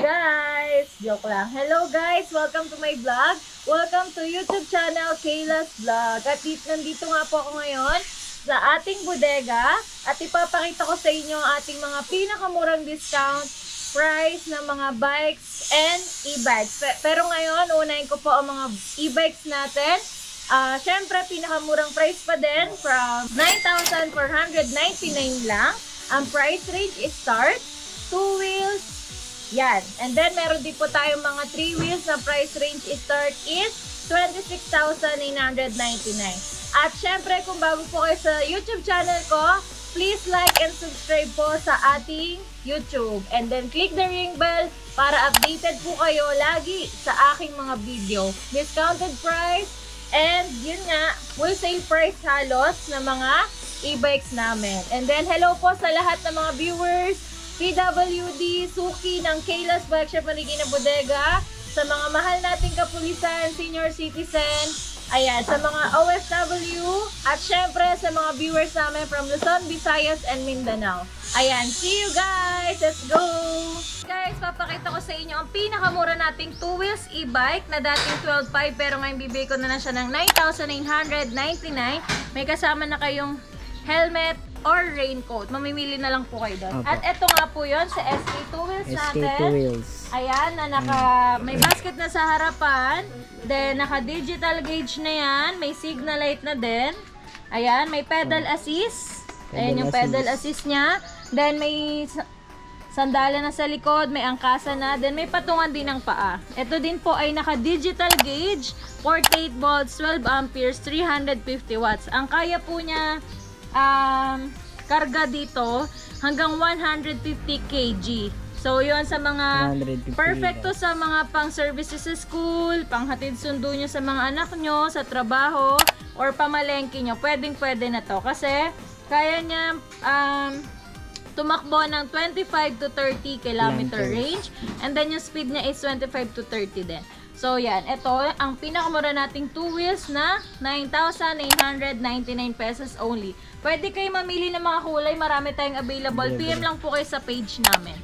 guys! Joke lang. Hello guys! Welcome to my vlog. Welcome to YouTube channel Kayla's Vlog. At nandito nga po ako ngayon sa ating bodega. At ipapakita ko sa inyo ang ating mga pinakamurang discount price ng mga bikes and e-bikes. Pero ngayon, unahin ko po ang mga e-bikes natin. Syempre, pinakamurang price pa din from 9,499 lang. Ang price range is start 2 wheels. Yan. And then, meron din po tayong mga 3 wheels na price range start is 26,999. At syempre, kung bago po kayo sa YouTube channel ko, please like and subscribe po sa ating YouTube. And then, click the ring bell para updated po kayo lagi sa aking mga video. Discounted price and yun nga, wholesale price halos na mga e-bikes namin. And then, hello po sa lahat ng mga viewers, PWD, Suki ng Kayla's Bike Shop Marikina Bodega, sa mga mahal nating kapulisan, senior citizen, ayan, sa mga OFW, at syempre sa mga viewers namin from Luzon, Visayas, and Mindanao. Ayan, see you guys! Let's go! Guys, papakita ko sa inyo ang pinakamura nating 2 wheels e-bike na dating 12,500 pero ngayon bibigay ko na lang siya ng 9,999. May kasama na kayong helmet or raincoat. Mamimili na lang po kayo doon. Okay. At eto nga po yun sa SK2 wheels natin. SK2 wheels. Ayan, na may basket na sa harapan. Then, naka-digital gauge na yan. May signal light na din. Ayan, may pedal assist. Ayan yung pedal assist niya. Then, may sandala na sa likod. May angkasa na. Then, may patungan din ng paa. Ito din po ay naka-digital gauge. 48 volts, 12 amperes, 350 watts. Ang kaya po niya karga dito hanggang 150 kg. So, yun sa mga perfecto sa mga pang services sa school, pang hatid sundo nyo sa mga anak nyo, sa trabaho, or pamalengke nyo. Pwedeng-pwede na to. Kasi, kaya niya tumakbo ng 25 to 30 kilometer range. And then, yung speed niya is 25 to 30 din. So, yan. Ito, ang pinakamura nating 2 wheels na 9,999 pesos only. Pwede kayo mamili ng mga kulay. Marami tayong available. PM lang po kayo sa page namin.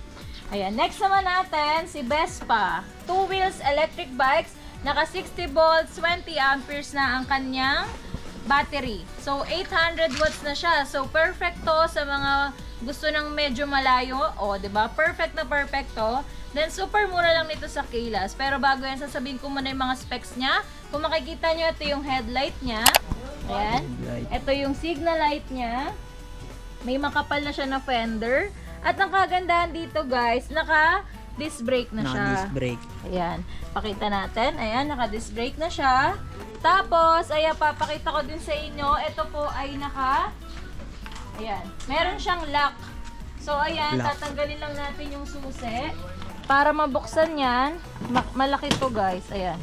Ayan. Next naman natin, si Vespa. 2 wheels electric bikes. Naka 60 volts, 20 amperes na ang kanyang battery. So, 800 watts na siya. So, perfect to sa mga gusto ng medyo malayo. O, diba? Perfect na perfect to. Then, super mura lang nito sa Kayla's. Pero bago yan, sasabihin ko muna yung mga specs niya. Kung makikita nyo, ito yung headlight niya. Ayan. Ito yung signal light niya. May makapal na siya na fender. At ang kagandahan dito, guys, naka-disc brake na siya. Naka-disc brake. Ayan. Pakita natin. Ayan, naka-disc brake na siya. Tapos, ayan, papakita ko din sa inyo. Ito po ay ayan. Meron siyang lock. So, ayan, tatanggalin lang natin yung susi. Para mabuksan yan, malaki to guys. Ayan.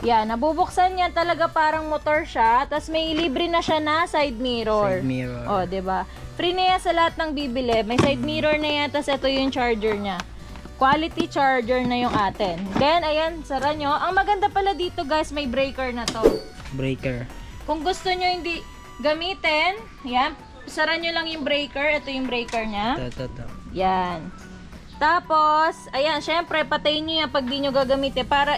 Yan, nabubuksan yan talaga parang motor siya. Tapos may libre na siya na side mirror. Side mirror. O, diba? Free na yan sa lahat ng bibili. May side mirror na yan. Tapos ito yung charger niya. Quality charger na yung atin. Then, ayan, sara nyo. Ang maganda pala dito guys, may breaker na to. Breaker. Kung gusto nyo hindi gamitin, yan, sara nyo lang yung breaker. Ito yung breaker niya. Ito. Yan. Tapos, ayan, syempre, patayin nyo yan pag di nyo gagamitin para,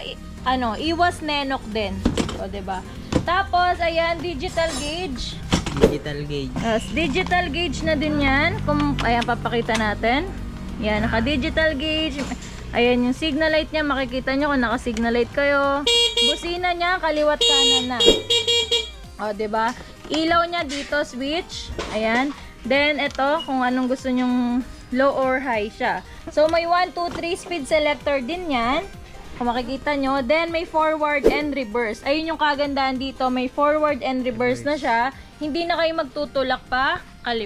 iwas nenok din. O, diba? Tapos, ayan, digital gauge. Digital gauge. Yes, digital gauge na din yan. Ayan, papakita natin. Yan, naka-digital gauge. Ayan, yung signal light niya, makikita nyo kung naka-signal light kayo. Busina niya, kaliwat kanan na. O, diba? Ilaw niya dito, switch. Ayan. Then, ito, kung anong gusto nyong low or high siya. So, may 1, 2, 3 speed selector din yan. Kung makikita nyo. Then, may forward and reverse. Ayun yung kagandahan dito. May forward and reverse na siya. Hindi na kayo magtutulak pa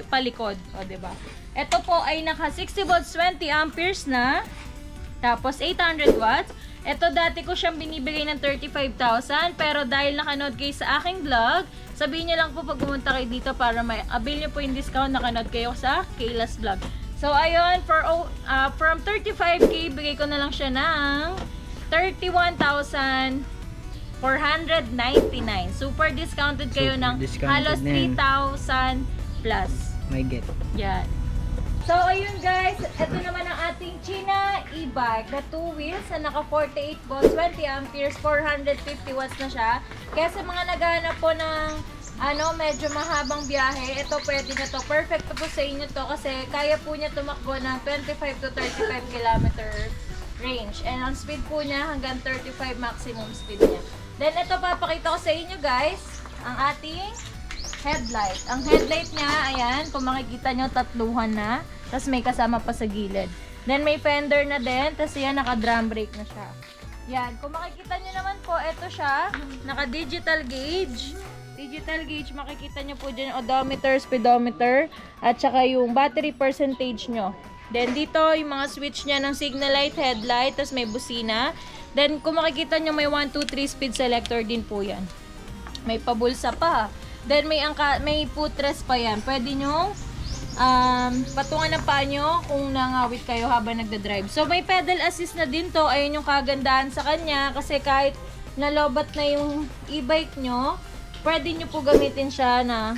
palikod. O, diba? Ito po ay naka 60 volts, 20 amperes na. Tapos, 800 watts. Ito, dati ko siyang binibigay ng 35,000. Pero dahil nakanood kayo sa aking vlog, sabihin nyo lang po pag pumunta kayo dito para avail nyo po yung discount, nakanood kayo sa Kayla's Vlog. So, ayun, from 35K, bigay ko na lang siya ng 31,499. Super discounted kayo ng halos 3,000 plus. May get. Yan. So, ayun guys, ito naman ang ating China e e-bike na 2 wheels na naka 48 volts, 20 amperes, 450 watts na siya. Kaya sa mga naghahanap po ng medyo mahabang biyahe, ito pwede na to. Perfect po sa inyo to kasi kaya po niya tumakbo ng 25 to 35 kilometer range. And ang speed po niya hanggang 35 maximum speed niya. Then ito papakita ko sa inyo guys, ang ating headlight. Ang headlight niya, ayan, kung makikita nyo, tatluhan na. Tapos may kasama pa sa gilid. Then may fender na din, tapos yan, naka-drum brake na siya. Yan, kung makikita nyo naman po, ito siya, naka-digital gauge. Digital gauge, makikita nyo po dyan yung odometer, speedometer, at saka yung battery percentage nyo. Then dito, yung mga switch niya ng signal light, headlight, tapos may busina. Then kung makikita nyo, may 1, 2, 3 speed selector din po yan. May pabulsa pa. Then may footrest pa yan. Pwede nyo patungan ng paa nyo kung nangawit kayo habang nagda-drive. So may pedal assist na din to. Ayun yung kagandahan sa kanya. Kasi kahit nalobat na yung e-bike nyo, pwede nyo po gamitin siya na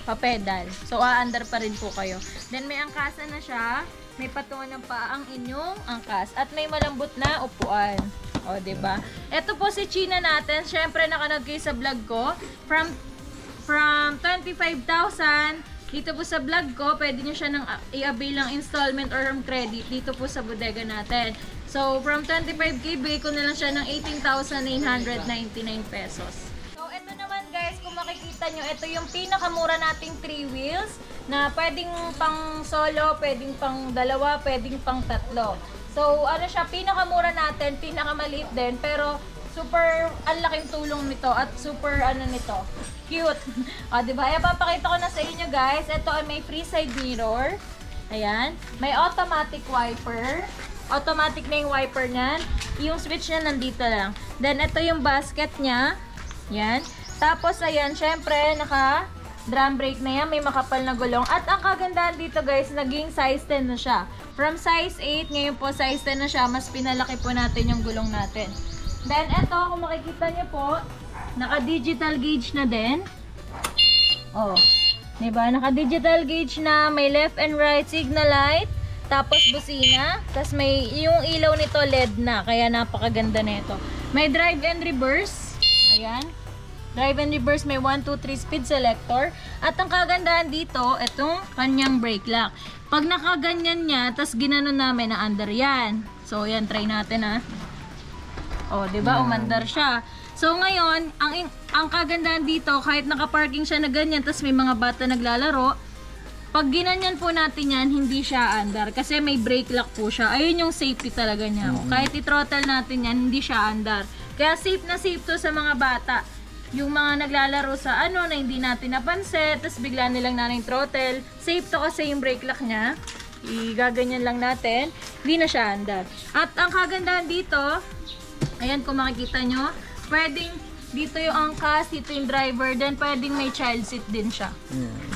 pa-pedal. So aandar pa rin po kayo. Then may angkasa na siya. May patungan ng paa ang inyong angkas. At may malambot na upuan. O, diba? Ito po si China natin. Siyempre, nakanood kayo sa vlog ko. From 25,000, dito po sa vlog ko, pwede nyo siya i-avail ng installment or credit dito po sa bodega natin. So, from 25k, bigay ko na lang siya ng 18,999 pesos. So, ito naman guys, kung makikita nyo, ito yung pinakamura nating 3 wheels na pwedeng pang solo, pwedeng pang dalawa, pwedeng pang tatlo. So, ano siya, pinakamura natin, pinakamaliit din, pero super, ang laking tulong nito at super, nito, cute. O, diba? Ayan, papakita ko na sa inyo, guys. Ito ay may free side mirror. Ayan. May automatic wiper. Automatic na yung wiper niyan. Yung switch niya nandito lang. Then, ito yung basket niya. Ayan. Tapos, ayan, syempre, drum brake na yan. May makapal na gulong. At ang kagandahan dito, guys, naging size 10 na siya. From size 8, ngayon po size 10 na siya. Mas pinalaki po natin yung gulong natin. Then, ito, kung makikita nyo po, naka-digital gauge na din. Oh, diba? Naka-digital gauge na, may left and right signal light, tapos busina, tapos may, yung ilaw nito LED na, kaya napakaganda nito. May drive and reverse. Ayan. Drive and reverse, may 1, 2, 3 speed selector. At ang kagandahan dito, itong kanyang brake lock. Pag nakaganyan niya, tas ginanon namin na under yan. So, yan, try natin ha. O, diba? Umandar siya. So, ngayon, ang kagandahan dito, kahit nakaparking siya na ganyan, tas may mga bata naglalaro, pag ginanyan po natin yan, hindi siya andar. Kasi may brake lock po siya. Ayun yung safety talaga niya. Kahit i-throttle natin yan, hindi siya andar. Kaya safe na safe to sa mga bata. Yung mga naglalaro sa na hindi natin napansin, tas bigla nilang naning throttle. Safe to kasi yung brake lock niya. Igaganyan lang natin. Hindi na siya andar. At ang kagandahan dito, ayan kung makikita nyo, pwedeng dito yung angkas, dito yung driver, then pwedeng may child seat din siya.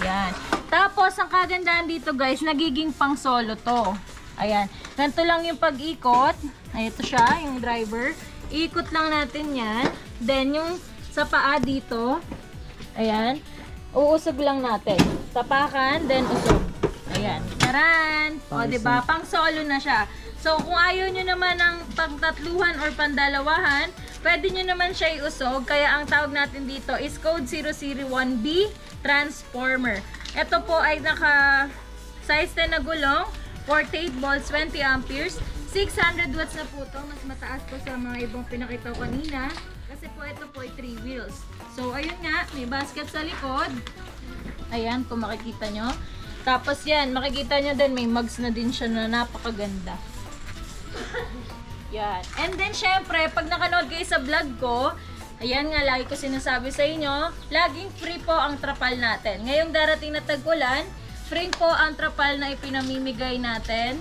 Yan. Tapos, ang kagandahan dito guys, nagiging pang solo to. Ayan. Ganito lang yung pag-ikot. Ay, ito siya, yung driver. Ikot lang natin yan. Then, yung sa paa dito, ayan, uusog lang natin. Tapakan, then usog. Ayan. Taran! O, diba? Pang solo na siya. So, kung ayaw nyo naman ng pangtatluhan or pandalawahan, pwede nyo naman siya iusog. Kaya ang tawag natin dito is code 001B Transformer. Ito po ay naka size 10 na gulong, 48 volts, 20 amperes, 600 watts na po ito. Mas mataas po sa mga ibang pinakita ko kanina. Kasi po ito po ay 3 wheels. So, ayun nga, may basket sa likod. Ayan, kung makikita nyo. Tapos yan, makikita nyo din, may mugs na din siya na napakaganda. Yan. And then, syempre, pag nakanood kayo sa vlog ko, ayan nga, lagi ko sinasabi sa inyo, laging free po ang trapal natin. Ngayong darating na tag-ulan, free po ang trapal na ipinamimigay natin.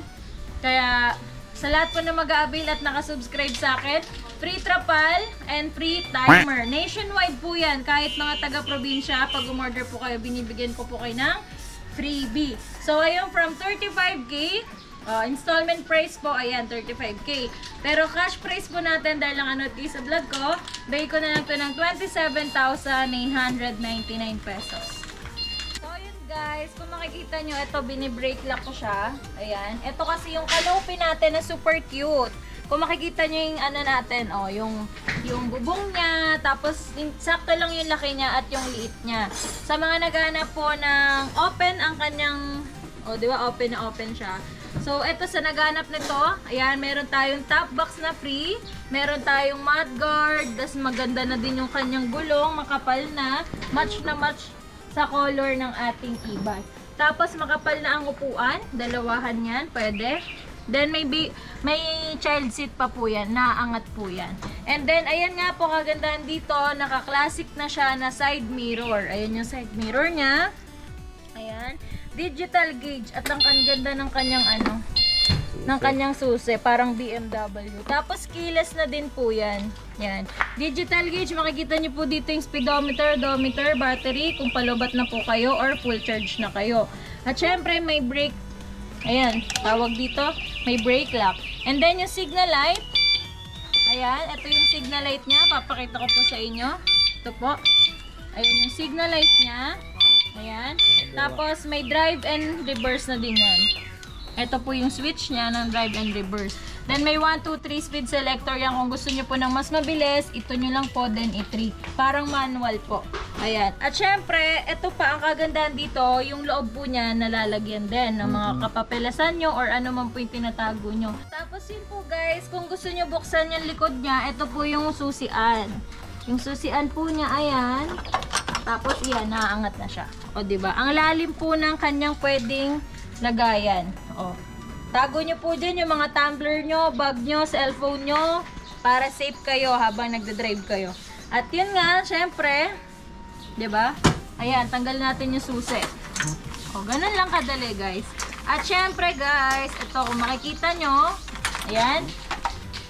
Kaya, sa lahat po na mag-a-avail at nakasubscribe sa akin, free trapal and free timer. Nationwide po yan. Kahit mga taga-probinsya, pag umorder po kayo, binibigyan ko po kayo ng freebie. So, ayun, from 35k, installment price po, ayan, 35k. Pero cash price po natin, dahil lang ano sa vlog ko, bigay ko na lang ito ng 27,999 pesos. So, yun guys, kung makikita nyo, ito bini-break lock ko siya. Ayan. Ito kasi yung canopy natin na super cute. Kung makikita nyo yung ano natin, oh, yung bubong niya, tapos sakto lang yung laki niya at yung liit niya. Sa mga naghahanap po ng open ang kanyang, oh, di ba, open na open siya. So, ito sa naghahanap nito, ayan, meron tayong top box na free, meron tayong mudguard, tas maganda na din yung kanyang gulong, makapal na match sa color ng ating e-bike. Tapos, makapal na ang upuan, dalawahan yan, pwede. Then, may child seat pa po yan, naangat po yan. And then, ayan nga po, kagandahan dito, naka-classic na siya na side mirror. Ayan yung side mirror niya. Ayan. Digital gauge at ang ganda ng kanyang ano, ng kanyang susi, parang BMW. Tapos keyless na din po yan. Yan. Digital gauge, makikita niyo po dito yung speedometer, odometer, battery, kung palobat na po kayo or full charge na kayo. At syempre may brake, ayan, tawag dito, may brake lock. And then yung signal light, ayan, ito yung signal light niya, papakita ko po sa inyo. Ito po. Ayan yung signal light niya. Ayan. Tapos, may drive and reverse na din yan. Ito po yung switch niya ng drive and reverse. Then, may 1, 2, 3 speed selector yan. Kung gusto nyo po ng mas mabilis, ito nyo lang po, then i-3. Parang manual po. Ayan. At syempre, ito pa ang kagandahan dito, yung loob po niya nalalagyan din ng mga kapapelasan nyo or ano man po yung tinatago nyo. Tapos yun po guys, kung gusto nyo buksan yung likod niya, ito po yung susian. Yung susian po niya, ayan. Tapos, iyan, naaangat na siya. O, diba? Ang lalim po ng kanyang pwedeng lagayan. O. Tago nyo po dyan yung mga tumbler nyo, bag nyo, cellphone nyo, para safe kayo habang nagdadrive kayo. At yun nga, syempre, diba? Ayan, tanggal natin yung susi. O, ganun lang kadali, guys. At syempre, guys, ito, kung makikita nyo, ayan.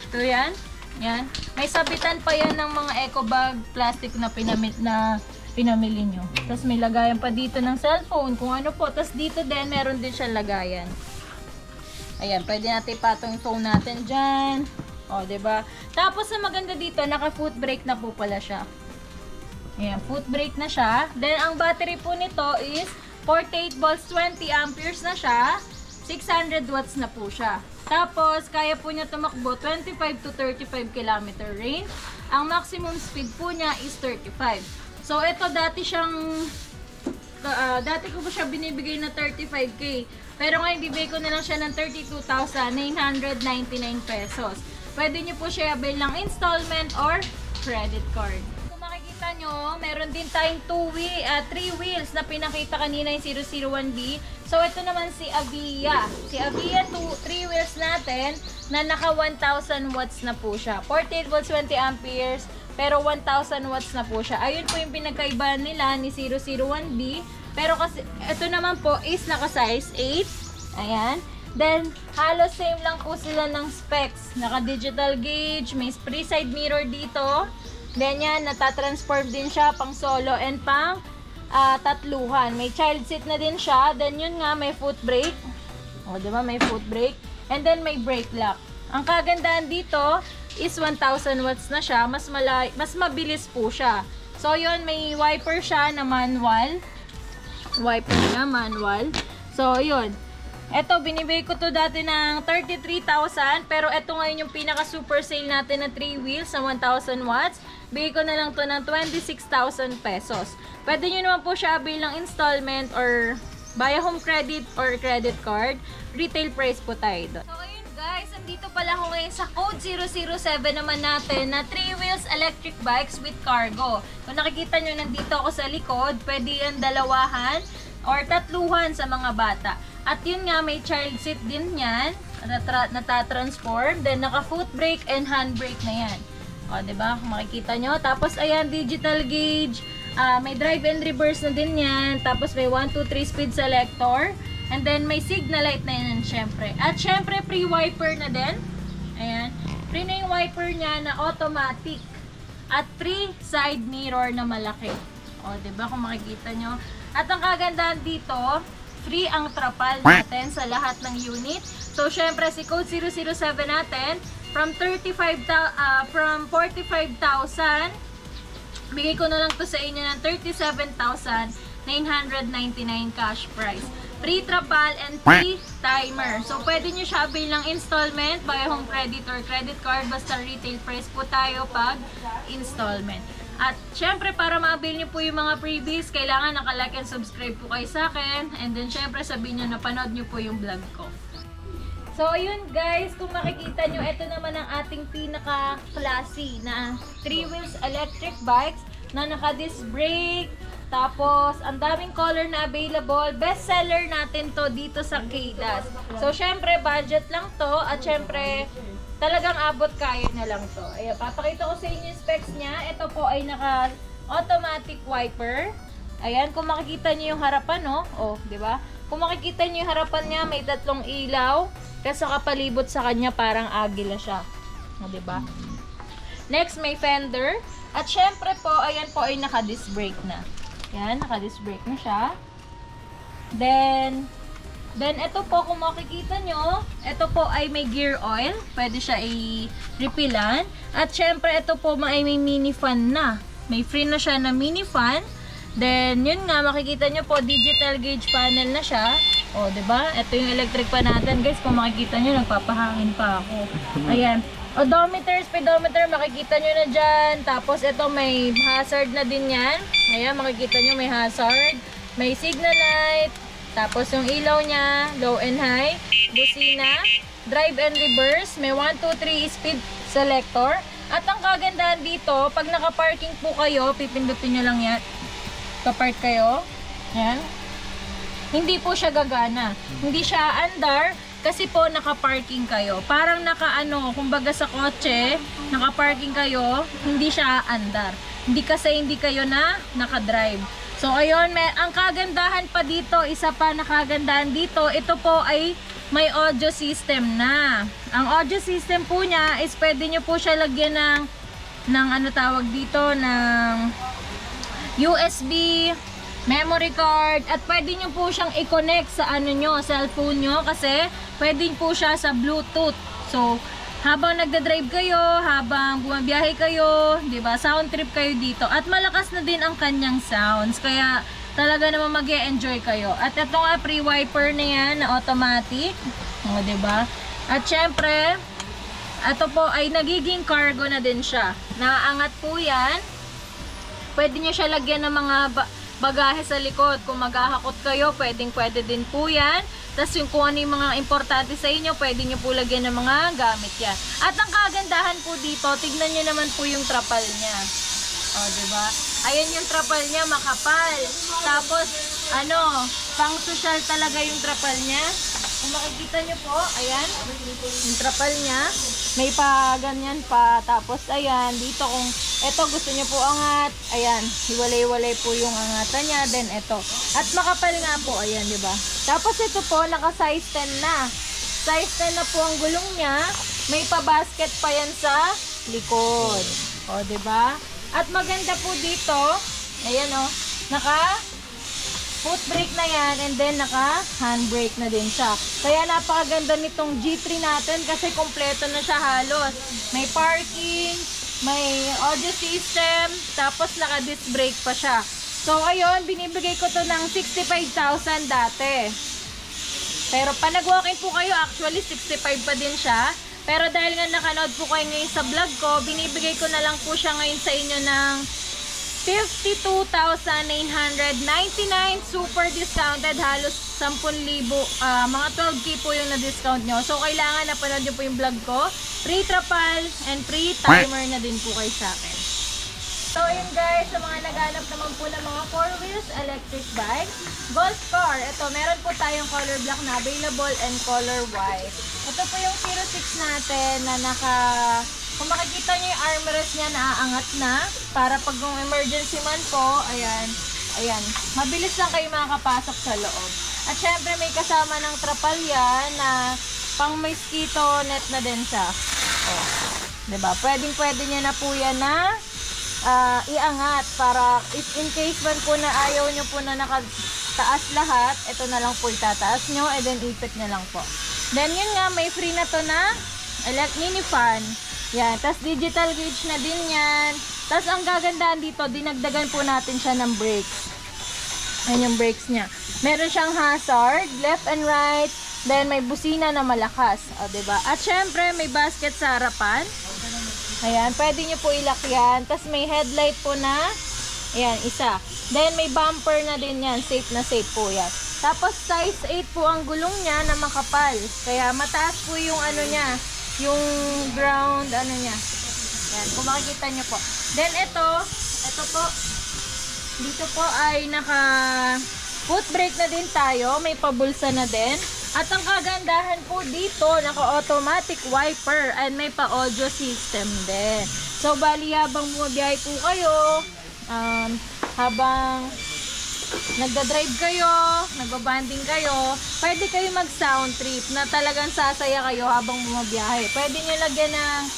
Ito yan. Yan. May sabitan pa yan ng mga eco bag, plastic na pinamili nyo. Tapos may lagayan pa dito ng cellphone, kung ano po. Tapos dito din, meron din siyang lagayan. Ayan, pwede natin ipatong yung phone natin dyan. O, diba? Tapos sa maganda dito, naka-foot brake na po pala siya. Ayan, foot brake na siya. Then, ang battery po nito is 48 volts, 20 amperes na siya. 600 watts na po siya. Tapos, kaya po niya tumakbo 25 to 35 km range. Ang maximum speed po niya is 35. So, ito dati ko po siya binibigay na 35k. Pero ngayon, bibigay ko na lang siya ng 32,999 pesos. Pwede niyo po siya avail ng installment or credit card. Kung makikita nyo, meron din tayong 3 wheels na pinakita kanina yung 001B. So, ito naman si Avia. Si Avia, 3 wheels natin na naka 1,000 watts na po siya. 48 volts, 20 amperes, pero 1,000 watts na po siya. Ayun po yung pinagkaibahan nila ni 001B. Pero kasi, ito naman po is naka size 8. Ayan. Then, halos same lang po sila ng specs. Naka digital gauge, may free side mirror dito. Then yan, natatransform din siya pang solo and pang tatluhan. May child seat na din siya. Then yun nga, may foot brake. O, diba? May foot brake. And then may brake lock. Ang kagandahan dito is 1,000 watts na siya. Mas mabilis po siya. So yun, may wiper siya na manual. Wiper niya, manual. So yun. Ito, binibigay ko to dati ng 33,000. Pero ito ngayon yung pinaka super sale natin na 3 wheels sa 1,000 watts. Bigay ko na lang to ng 26,000 pesos. Pwede nyo naman po siya bilang installment or via home credit or credit card. Retail price po tayo doon. So ayun guys, andito pala ako ngayon sa code 007 naman natin na 3 wheels electric bikes with cargo. Kung nakikita nyo, nandito ako sa likod. Pwede yan dalawahan or tatluhan sa mga bata. At yun nga, may child seat din yan. Natatransform. Then naka foot brake and hand brake na yan. O, diba? Kung makikita nyo. Tapos, ayan, digital gauge. May drive and reverse na din yan. Tapos, may 1, 2, 3 speed selector. And then, may signal light na yan, syempre. At syempre, free wiper na din. Ayan. Free na yung wiper niya na automatic. At free side mirror na malaki. O, diba? Kung makikita nyo. At ang kagandahan dito, free ang trapal natin sa lahat ng unit. So, syempre, si code 007 natin, from 45,000, bigay ko na lang to sa inyo ng 37,999 999 cash price. Free trapal and free timer. So, pwede nyo siya avail ng installment, buy home credit or credit card. Basta retail price po tayo pag installment. At syempre, para ma-avail nyo po yung mga freebies, kailangan nakalike and subscribe po kayo sa akin. And then, syempre, sabihin nyo na panood nyo po yung vlog ko. So, ayun guys, kung makikita nyo, ito naman ang ating pinaka-classy na 3 wheels electric bikes na naka-disc brake. Tapos, ang daming color na available. Best seller natin to dito sa Kaydas. So, syempre, budget lang to. At syempre, talagang abot kaya na lang to. Ayan, papakita ko sa inyo yung specs niya. Ito po ay naka-automatic wiper. Ayan, kung makikita niyo yung harapan, no? Oh, di ba? Kung makikita niyo yung harapan niya, may 3 ilaw. Kasi kapalibot sa kanya, parang agila siya. O, di ba? Next, may fender. At syempre po, ayan po ay naka-disc brake na. Yan, naka-disc brake na siya. Then ito po, kung makikita nyo, ito po ay may gear oil. Pwede siya i-refilan. At syempre, ito po ay may mini fan na. May free na siya na mini fan. Then, yun nga, makikita nyo po, digital gauge panel na siya. O, diba? Ito yung electric pan natin. Guys, kung makikita nyo, nagpapahangin pa ako. Ayan. Odometer, speedometer, makikita nyo na dyan. Tapos, ito may hazard na din yan. Ayan, makikita nyo may hazard. May signal light. Tapos, yung ilaw niya, low and high. Busina. Drive and reverse. May 1, 2, 3 speed selector. At ang kagandahan dito, pag naka-parking po kayo, pipindutin nyo lang yan. Kapark kayo. Ayan. Hindi po siya gagana. Hindi siya andar. Kasi po naka-parking kayo. Parang kumbaga sa kotse, naka-parking kayo, hindi siya andar. Hindi kasi hindi kayo na naka-drive. So ayun, ang kagandahan pa dito, isa pa nakagandahan dito, ito po ay may audio system na. Ang audio system po niya is pwede nyo po siya lagyan ng ano tawag dito, ng USB, memory card, at pwede nyo po siyang i-connect sa cellphone nyo kasi pwede po siya sa Bluetooth. So, habang nagda-drive kayo, habang bumabiyahe kayo, 'di ba? Sound trip kayo dito. At malakas na din ang kanyang sounds. Kaya talaga naman mag-e-enjoy kayo. At ito nga pre-wiper na 'yan na automatic. O, 'di ba? At syempre, ito po ay nagiging cargo na din siya. Naaangat po 'yan. Pwede niyo siya lagyan ng mga bagahe sa likod. Kung maghahakot kayo, pwede din po 'yan. Tapos yung kung ano yung mga importante sa inyo, pwede nyo po lagyan ng mga gamit yan. At ang kagandahan po dito, tignan nyo naman po yung trapal niya. O, diba? Ayan yung trapal niya, makapal. Tapos, pang social talaga yung trapal niya. Kung makikita nyo po, ayan, yung trapal niya. May pa ganyan pa. Tapos, ayan, dito kung ito gusto nyo po angat, ayan, hiwalay-walay po yung angatan niya. Then, ito. At makapal nga po, ayan, diba? Tapos, ito po, naka-size 10 na. Size 10 na po ang gulong niya. May pa-basket pa yan sa likod. O, diba? At maganda po dito, ayan o, naka-foot brake na yan, and then naka-handbrake na din siya. Kaya napakaganda nitong G3 natin kasi kompleto na siya halos. May parking, may audio system, tapos naka-disc brake pa siya. So, ayun, binibigay ko to ng 65,000 dati. Pero pa nag-walk-in po kayo, actually 65 pa din siya. Pero dahil nga nakanood po kayo ngayon sa vlog ko, binibigay ko na lang po siya ngayon sa inyo ng 52,999. Super discounted, halos 10,000, mga 12K po yung na-discount nyo. So, kailangan napanood nyo po yung vlog ko. Free trapal and free timer na din po kayo sa akin. So, yun guys, sa mga naghanap naman po ng mga 4 wheels electric bike, Golf Car. Ito, meron po tayong color black na available and color white. Ito po yung 06 natin na kung makikita nyo yung armrest niya, naaangat na. Para pag yung emergency man po, ayan, mabilis lang kayo makakapasok sa loob. At syempre, may kasama ng trapal yan na pang mosquito net na din siya. Oh, diba? Pwede niya na po yan na iangat para if in case man po na ayaw nyo po na nakataas lahat, ito na lang po itataas nyo and then ipit nyo lang po. Then yun nga, may free na to na mini fan. Yan, tas digital gauge na din yan. Tas ang gagandahan dito, dinagdagan po natin siya ng brakes. Ayan yung brakes niya. Meron siyang hazard, left and right. Then may busina na malakas. O, diba? At syempre, may basket sa harapan. Ayan, pwede nyo po ilak yan. Tapos may headlight po na, ayan, isa. Then may bumper na din yan. Safe na safe po yan. Tapos size 8 po ang gulong niya na makapal. Kaya mataas po yung ano niya, yung ground, ano niya. Ayan, kung makikita nyo po. Then ito po, dito po ay naka foot brake na din tayo. May pabulsa na din. At ang kagandahan po dito, naka-automatic wiper and may pa-audio system din. So, bali habang bumabiyahe po kayo, habang nagda-drive kayo, nagbabanding kayo, pwede kayo mag-sound trip na talagang sasaya kayo habang bumabiyahe. Pwede nyo lagyan ng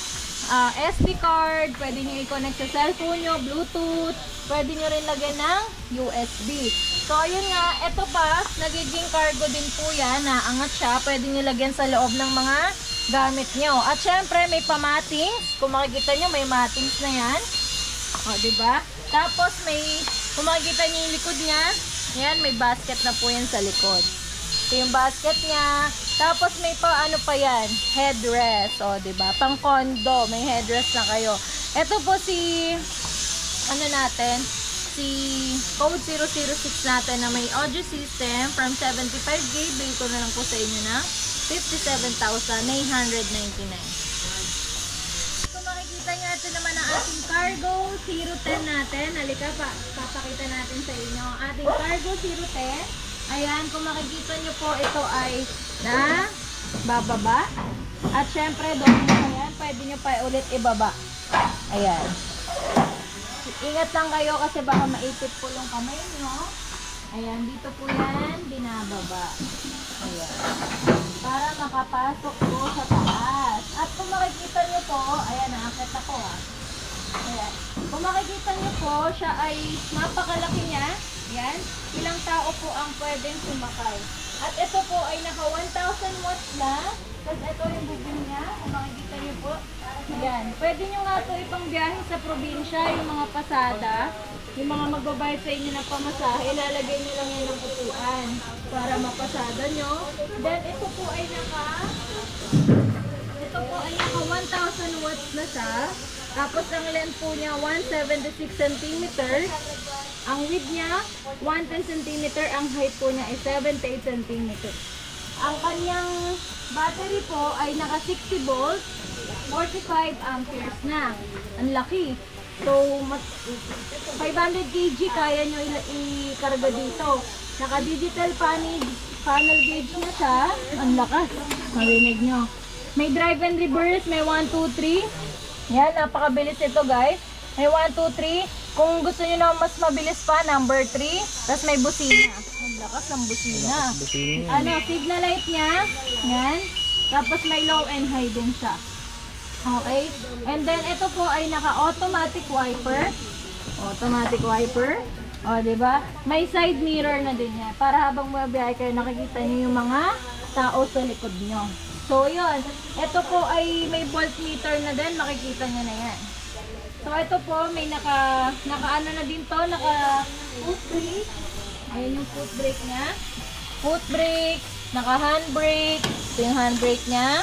SD card, pwede nyo i-connect sa cellphone nyo, Bluetooth, pwede nyo rin lagyan ng USB. So, ayun nga, ito pa, nagiging cargo din po yan, naangat siya, pwede nyo lagyan sa loob ng mga gamit nyo. At syempre, may pa-mattings, kung makikita nyo, may mattings na yan. O, diba? Tapos, kung makikita nyo yung likod niya, yan, may basket na po yan sa likod. Ito yung basket niya. Tapos may ano pa yan, headrest. O, diba? Pang condo, may headrest na kayo. Ito po si code 006 natin na may audio system from 75K. Bill ko na lang po sa inyo na 57,999. Kung makikita nyo, ito naman ang ating cargo 010 natin. Halika, papakita natin sa inyo ang ating cargo 010. Ayan, kung makikita nyo po, ito ay na bababa. At syempre, doon nyo yan, pwede nyo pa ulit ibaba. Ayan. Ingat lang kayo kasi baka maipit po yung kamay nyo. Ayan, dito po yan, binababa. Ayan. Para makapasok po sa taas. At kung makikita nyo po, ayan, nakakit ako Ayan. Kung makikita nyo po, siya ay napakalaki niya. Ayan. Ilang tao po ang pwedeng sumakay. At ito po ay naka 1,000 watts na. Tapos ito yung bubing niya. Kung makikita nyo po. Ayan. Pwede nyo nga ito ipang biyahe sa probinsya. Yung mga pasada. Yung mga magbabayad sa inyo ng pamasahe. Ilalagay nyo lang yan ng upuan. Para mapasada nyo. Then ito po ay naka 1,000 watts na siya. Tapos ang length po niya 176 cm. Ang width niya 110 cm. Ang height po niya ay 78 cm. Ang kanyang battery po ay naka 60 volts, 45 amperes na. Ang laki. So 500 kg kaya nyo i-karga dito. Naka digital panel gauge na siya. Ang lakas. Marinig nyo. May drive and reverse, may 1, 2, 3. Yan, napakabilis ito guys. May 1, 2, 3. Kung gusto nyo na mas mabilis pa, number 3. Tapos may busina. Ang lakas ng busina. Signal light niya. Yan. Tapos may low and high din siya. Okay. And then ito po ay naka-automatic wiper. Automatic wiper. O, diba? May side mirror na din yan. Para habang mabiyahe kayo, nakikita nyo yung mga tao sa likod nyo. So, yun. Ito po ay may voltmeter na din. Makikita nyo na yan. So, ito po, may naka-ano na din to. Naka-foot brake. Ayan yung foot brake niya. Foot brake. Naka-handbrake. Ito yung handbrake niya.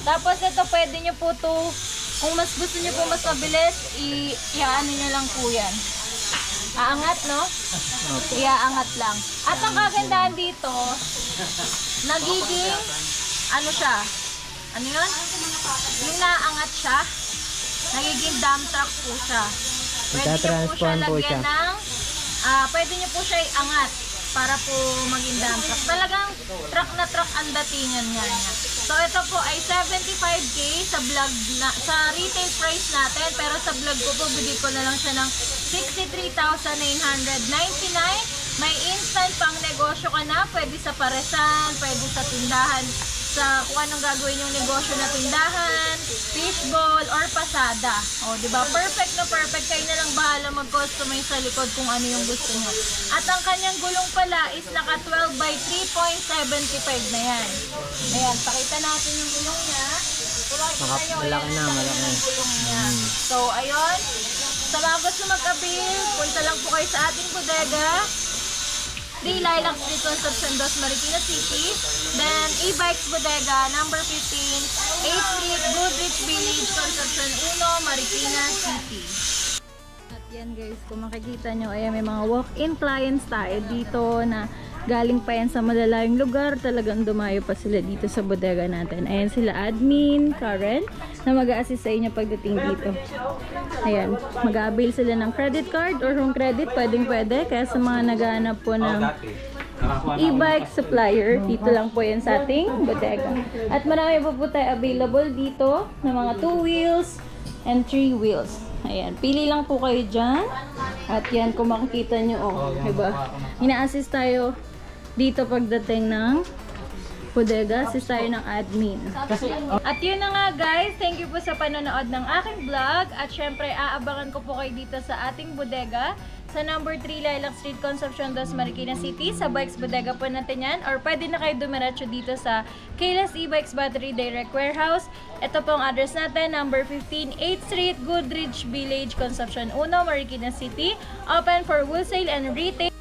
Tapos, ito pwede nyo po to. Kung mas gusto nyo po mas mabilis, i-ano nyo lang po yan. Aangat, no? Iaangat lang. At ang kagandahan dito, nagiging ano siya? Ano yun? Yung naangat siya, nagiging dump truck po siya. Pwede nyo po siya lagyan ng, pwede nyo po siya iangat para po maging dump truck. Talagang truck na truck ang datingan niya. So ito po ay 75K sa vlog sa retail price natin, pero sa vlog ko po bigay ko na lang siya ng 63,999. May instant pang negosyo ka na, pwede sa paresan, pwede sa tindahan, sa kung anong gagawin yung negosyo na tindahan, fishbowl, or pasada. O, diba? Perfect na perfect. Kayo na lang bahala mag-customize sa likod kung ano yung gusto nyo. At ang kanyang gulong pala is naka 12 by 3.75 na yan. Ayan, pakita natin yung gulong niya. Kung makikita nyo, ayan ang gulong niya. So, ayun. Sa mga gusto mag-avail, punta lang po kayo sa ating bodega. 3 Lilac Street, Concepcion 2, Marikina City. Then, E-Bikes Bodega, number 15, 8th Street, Goodrich Village, Concepcion 1, Marikina City. At yan guys, kung makikita nyo, ayan, may mga walk-in clients tayo dito na galing pa yan sa malalayong lugar. Talagang dumayo pa sila dito sa bodega natin. Ayan sila admin, Karen, na mag-a-assist sa inyo pagdating dito. Ayan, mag-a-avail sila ng credit card or home credit, pwedeng-pwede. Kaya sa mga naghahanap po ng e-bike supplier, dito lang po yan sa ating bodega. At marami po tayo available dito ng mga 2 wheels and 3 wheels. Ayan, pili lang po kayo dyan. At yan, kung makikita nyo, oh, diba? Ina-assist tayo dito pagdating ng bodega, assist tayo ng admin. At yun na nga guys, thank you po sa panonood ng aking vlog. At syempre, aabangan ko po kayo dito sa ating bodega sa number 3 Lilac Street, Concepcion 2, Marikina City. Sa Bikes Bodega po natin yan. Or pwede na kayo dumiretso dito sa Kayla's E-Bikes Battery Direct Warehouse. Ito po ang address natin, number 15, 8th Street, Goodrich Village, Concepcion 1, Marikina City. Open for wholesale and retail.